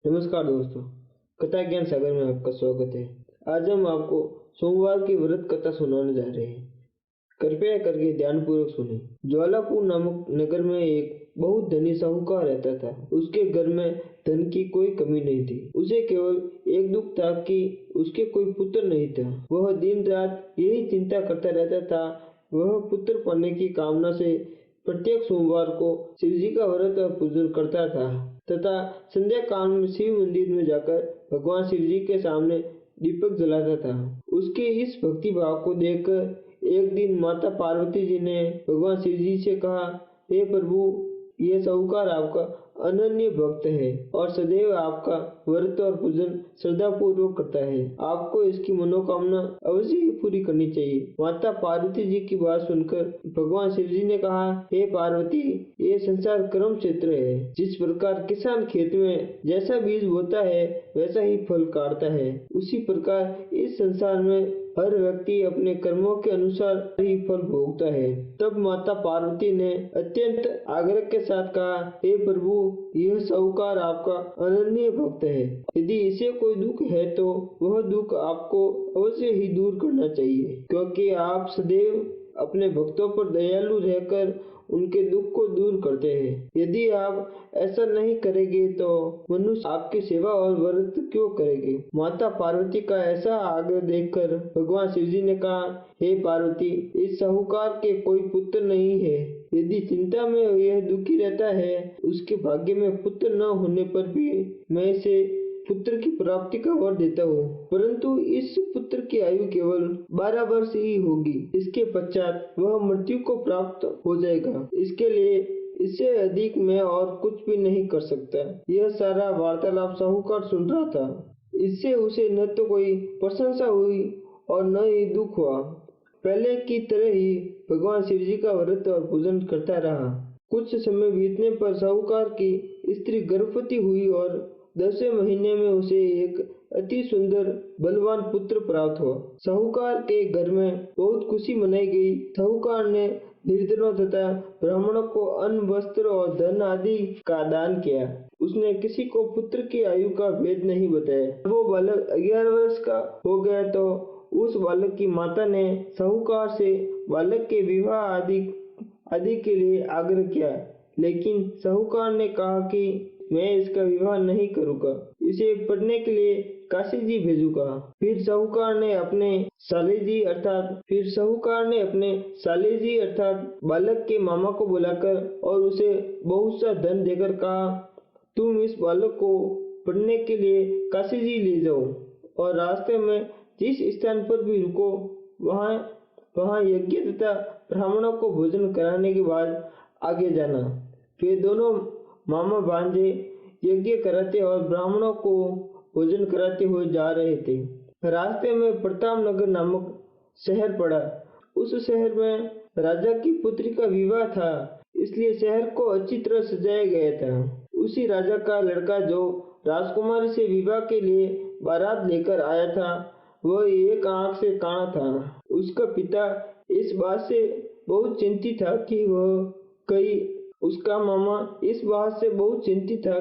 नमस्कार दोस्तों, कथा ज्ञान सागर में आपका स्वागत है। आज हम आपको सोमवार की व्रत कथा सुनाने जा रहे हैं। कृपया करके ध्यानपूर्वक सुने। ज्वालापुर नामक नगर में एक बहुत धनी साहूकार रहता था। उसके घर में धन की कोई कमी नहीं थी। उसे केवल एक दुख था कि उसके कोई पुत्र नहीं था। वह दिन रात यही चिंता करता रहता था। वह पुत्र पाने की कामना से प्रत्येक सोमवार को शिव जी का व्रत और पूजन करता था तथा संध्या काल में शिव मंदिर में जाकर भगवान शिव जी के सामने दीपक जलाता था। उसके इस भक्ति भाव को देखकर एक दिन माता पार्वती जी ने भगवान शिव जी से कहा, हे प्रभु, यह साहूकार आपका अनन्य भक्त है और सदैव आपका व्रत और पूजन श्रद्धा पूर्वक करता है। आपको इसकी मनोकामना अवश्य ही पूरी करनी चाहिए। माता पार्वती जी की बात सुनकर भगवान शिव जी ने कहा, हे पार्वती, ये संसार कर्म क्षेत्र है। जिस प्रकार किसान खेत में जैसा बीज बोता है वैसा ही फल काटता है, उसी प्रकार इस संसार में हर व्यक्ति अपने कर्मों के अनुसार ही फल भोगता है। तब माता पार्वती ने अत्यंत आग्रह के साथ कहा, हे प्रभु, यह साहूकार आपका अनन्य भक्त है। यदि इसे कोई दुख है तो वह दुख आपको अवश्य ही दूर करना चाहिए, क्योंकि आप सदैव अपने भक्तों पर दयालु रहकर उनके दुख को दूर करते हैं। यदि आप ऐसा नहीं करेंगे तो मनुष्य आपकी सेवा और व्रत क्यों करेंगे। माता पार्वती का ऐसा आग्रह देखकर भगवान शिव जी ने कहा, हे पार्वती, इस साहूकार के कोई पुत्र नहीं है। यदि चिंता में यह दुखी रहता है, उसके भाग्य में पुत्र न होने पर भी मैं इसे पुत्र की प्राप्ति का वर देता हूँ, परंतु इस पुत्र की आयु केवल 12 वर्ष ही होगी। इसके पश्चात वह मृत्यु को प्राप्त हो जाएगा। इसके लिए इससे अधिक मैं और कुछ भी नहीं कर सकता। यह सारा वार्तालाप साहूकार सुन रहा था। इससे उसे न तो कोई प्रशंसा हुई और न ही दुख हुआ। पहले की तरह ही भगवान शिव जी का व्रत और पूजन करता रहा। कुछ समय बीतने पर साहूकार की स्त्री गर्भवती हुई और 10वें महीने में उसे एक अति सुंदर बलवान पुत्र प्राप्त हुआ। साहूकार के घर में बहुत खुशी मनाई गई। साहूकार ने निर्धनों तथा ब्राह्मणों को अन्न, वस्त्र और धन आदि का दान किया। उसने किसी को पुत्र की आयु का भेद नहीं बताया। जब वो बालक 11 वर्ष का हो गया तो उस बालक की माता ने साहूकार से बालक के विवाह आदि के लिए आग्रह किया, लेकिन साहूकार ने कहा कि मैं इसका विवाह नहीं करूंगा, इसे पढ़ने के लिए काशी जी भेजूंगा। फिर साहूकार ने अपने साले जी अर्थात बालक के मामा को बुलाकर और उसे बहुत सा धन देकर कहा, तुम इस बालक को पढ़ने के लिए काशी जी ले जाओ और रास्ते में जिस स्थान पर भी रुको वहाँ यज्ञ तथा ब्राह्मणों को भोजन कराने के बाद आगे जाना। फिर दोनों मामा भांजे यज्ञ कराते और ब्राह्मणों को भोजन कराते हुए जा रहे थे। रास्ते में प्रतापनगर नामक शहर पड़ा। उस शहर में राजा की पुत्री का विवाह था, इसलिए शहर को अच्छी तरह सजाया गया था। उसी राजा का लड़का जो राजकुमारी से विवाह के लिए बारात लेकर आया था, वह एक आंख से काना था। उसका पिता इस बात से बहुत चिंतित था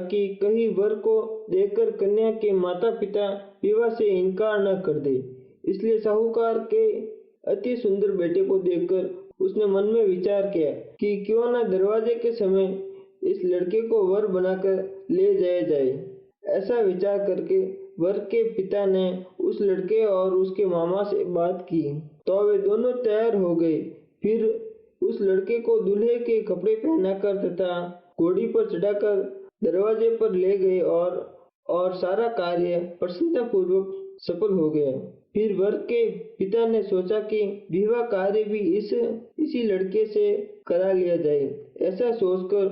कि कहीं वर को देखकर कन्या के माता पिता विवाह से इनकार न कर दे। इसलिए साहूकार के अति सुंदर बेटे को देखकर उसने मन में विचार किया कि क्यों न दरवाजे के समय इस लड़के को वर बनाकर ले जाया जाए। ऐसा विचार करके वर के पिता ने उस लड़के और उसके मामा से बात की तो वे दोनों तैयार हो गए। फिर उस लड़के को दूल्हे के कपड़े पहनाकर तथा घोड़ी पर चढ़ाकर दरवाजे पर ले गए और सारा कार्य प्रसन्नता पूर्वक सफल हो गया। फिर वर के पिता ने सोचा कि विवाह कार्य भी इसी लड़के से करा लिया जाए। ऐसा सोचकर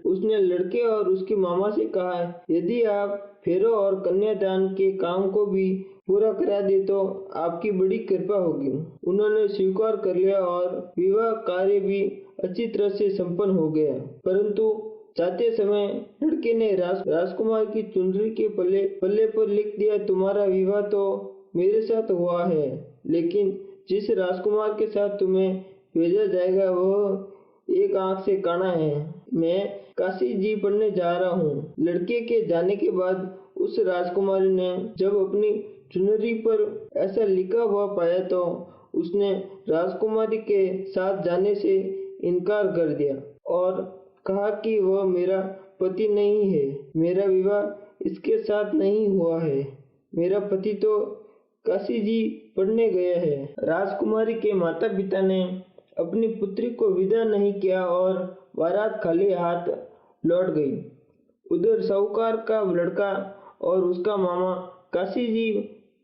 उसने लड़के और उसके मामा से कहा, यदि आप फेरों और कन्यादान के काम को भी पूरा करा दे तो आपकी बड़ी कृपा होगी। उन्होंने स्वीकार कर लिया और विवाह कार्य भी अच्छी तरह से संपन्न हो गया। परंतु जाते समय लड़के ने राजकुमार की चुनरी के पल्ले पर लिख दिया, तुम्हारा विवाह तो मेरे साथ हुआ है, लेकिन जिस राजकुमार के साथ तुम्हें भेजा जाएगा वह एक आंख से काना है। मैं काशी जी पढ़ने जा रहा हूँ। लड़के के जाने के बाद उस राजकुमारी ने जब अपनी चुनरी पर ऐसा लिखा हुआ पाया तो उसने राजकुमारी के साथ जाने से इनकार कर दिया और कहा कि वह मेरा पति नहीं है, मेरा विवाह इसके साथ नहीं हुआ है, मेरा पति तो काशी जी पढ़ने गया है। राजकुमारी के माता पिता ने अपनी पुत्री को विदा नहीं किया और बारात खाली हाथ लौट गई। उधर साहूकार का लड़का और उसका मामा काशी जी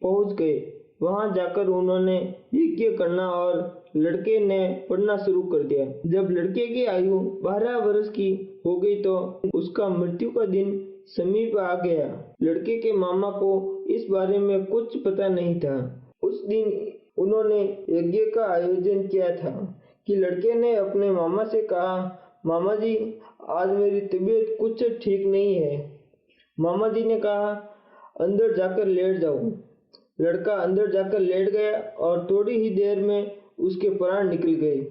पहुंच गए। वहां जाकर उन्होंने यज्ञ करना और लड़के ने पढ़ना शुरू कर दिया। जब लड़के की आयु 12 वर्ष की हो गई तो उसका मृत्यु का दिन समीप आ गया। लड़के के मामा को इस बारे में कुछ पता नहीं था। उस दिन उन्होंने यज्ञ का आयोजन किया था कि लड़के ने अपने मामा से कहा, मामा जी आज मेरी तबीयत कुछ ठीक नहीं है। मामा जी ने कहा, अंदर जाकर लेट जाओ। लड़का अंदर जाकर लेट गया और थोड़ी ही देर में उसके प्राण निकल गए।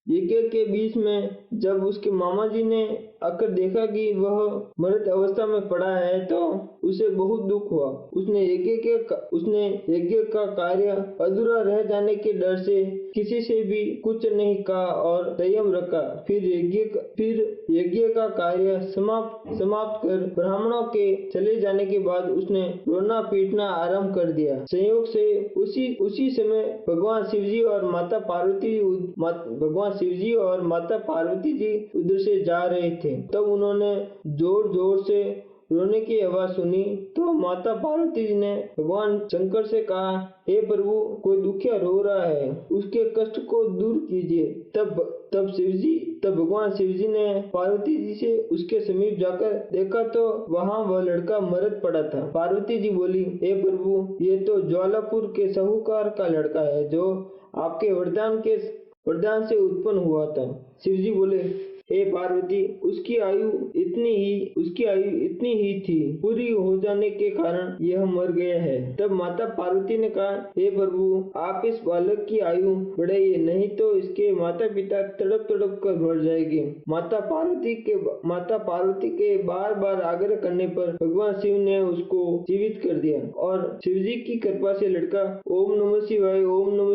यज्ञ के बीच में जब उसके मामा जी ने आकर देखा कि वह मृत अवस्था में पड़ा है तो उसे बहुत दुख हुआ। उसने यज्ञ का कार्य अधूरा रह जाने के डर से किसी से भी कुछ नहीं कहा और संयम रखा। फिर यज्ञ का कार्य समाप्त कर ब्राह्मणों के चले जाने के बाद उसने रोना पीटना आरंभ कर दिया। संयोग से उसी समय भगवान शिवजी और माता पार्वती जी उधर से जा रहे थे। तब उन्होंने जोर जोर से रोने की आवाज सुनी तो माता पार्वती जी ने भगवान शंकर से कहा, हे प्रभु, कोई दुखिया रो रहा है, उसके कष्ट को दूर कीजिए। तब भगवान शिवजी ने पार्वती जी से उसके समीप जाकर देखा तो वहाँ वह लड़का मृत पड़ा था। पार्वती जी बोली, हे प्रभु, ये तो ज्वालापुर के साहूकार का लड़का है जो आपके वरदान से उत्पन्न हुआ था। शिवजी बोले, हे पार्वती, उसकी आयु इतनी ही थी, पूरी हो जाने के कारण यह मर गया है। तब माता पार्वती ने कहा, हे प्रभु, आप इस बालक की आयु बढ़ाइए, नहीं तो इसके माता पिता तड़प कर मर जाएंगे। माता पार्वती के बार बार आग्रह करने पर भगवान शिव ने उसको जीवित कर दिया और शिवजी की कृपा से लड़का ओम नमः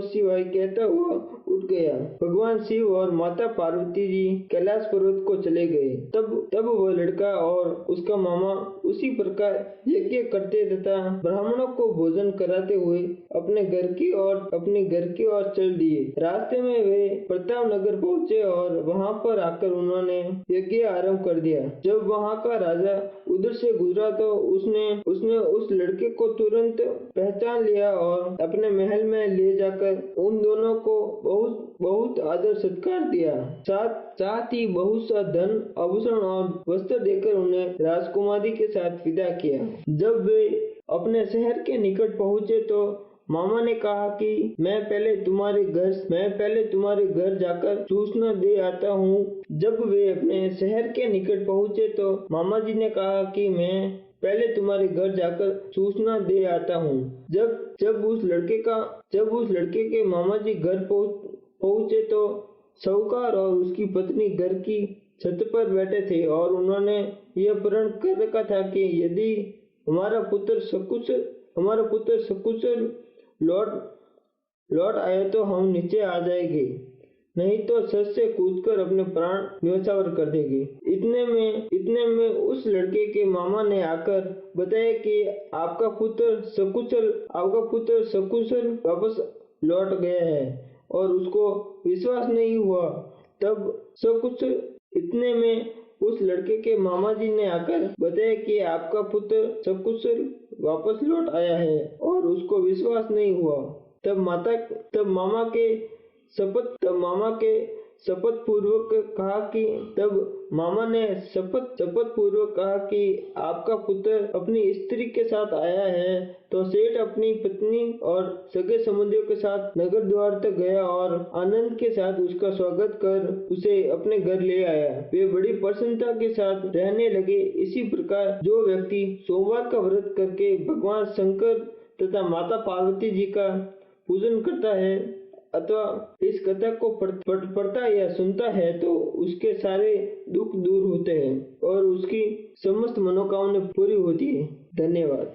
शिवाय कहता हुआ उठ गया। भगवान शिव और माता पार्वती जी कैलाश पर्वत को चले गए। तब वह लड़का और उसका मामा उसी प्रकार यज्ञ करते तथा ब्राह्मणों को भोजन कराते हुए अपने घर की ओर चल दिए। रास्ते में वे प्रताप नगर पहुँचे और वहां पर आकर उन्होंने यज्ञ आरंभ कर दिया। जब वहां का राजा उधर से गुजरा तो उसने उस लड़के को तुरंत पहचान लिया और अपने महल में ले जाकर उन दोनों को बहुत आदर सत्कार दिया। साथ ही बहुत सा धन आभूषण और वस्त्र देकर उन्हें राजकुमारी के साथ विदा किया। जब वे अपने शहर के निकट पहुँचे तो मामा ने कहा कि मैं पहले तुम्हारे घर जाकर सूचना दे आता हूँ। जब वे अपने शहर के निकट पहुँचे तो मामा जी ने कहा कि मैं पहले तुम्हारे घर जाकर सूचना दे आता हूँ। जब उस लड़के के मामा जी घर पहुँचे तो साहूकार और उसकी पत्नी घर की छत पर बैठे थे और उन्होंने यह प्रण कर रखा था कि यदि हमारा पुत्र सकुशल लौट आए तो हम नीचे आ जाएंगे, नहीं तो छत से कूदकर अपने प्राण न्योछावर कर देंगे। इतने में उस लड़के के मामा ने आकर बताया कि आपका पुत्र सकुशल वापस लौट गया है और उसको विश्वास नहीं हुआ। इतने में उस लड़के के मामा जी ने आकर बताया कि आपका पुत्र सकुशल वापस लौट आया है और उसको विश्वास नहीं हुआ। तब मामा ने शपथ पूर्वक कहा कि आपका पुत्र अपनी स्त्री के साथ आया है। तो सेठ अपनी पत्नी और सगे संबंधियों के साथ नगर द्वार तक गया और आनंद के साथ उसका स्वागत कर उसे अपने घर ले आया। वे बड़ी प्रसन्नता के साथ रहने लगे। इसी प्रकार जो व्यक्ति सोमवार का व्रत करके भगवान शंकर तथा माता पार्वती जी का पूजन करता है अथवा इस कथा को पढ़ता या सुनता है तो उसके सारे दुख दूर होते हैं और उसकी समस्त मनोकामना पूरी होती है। धन्यवाद।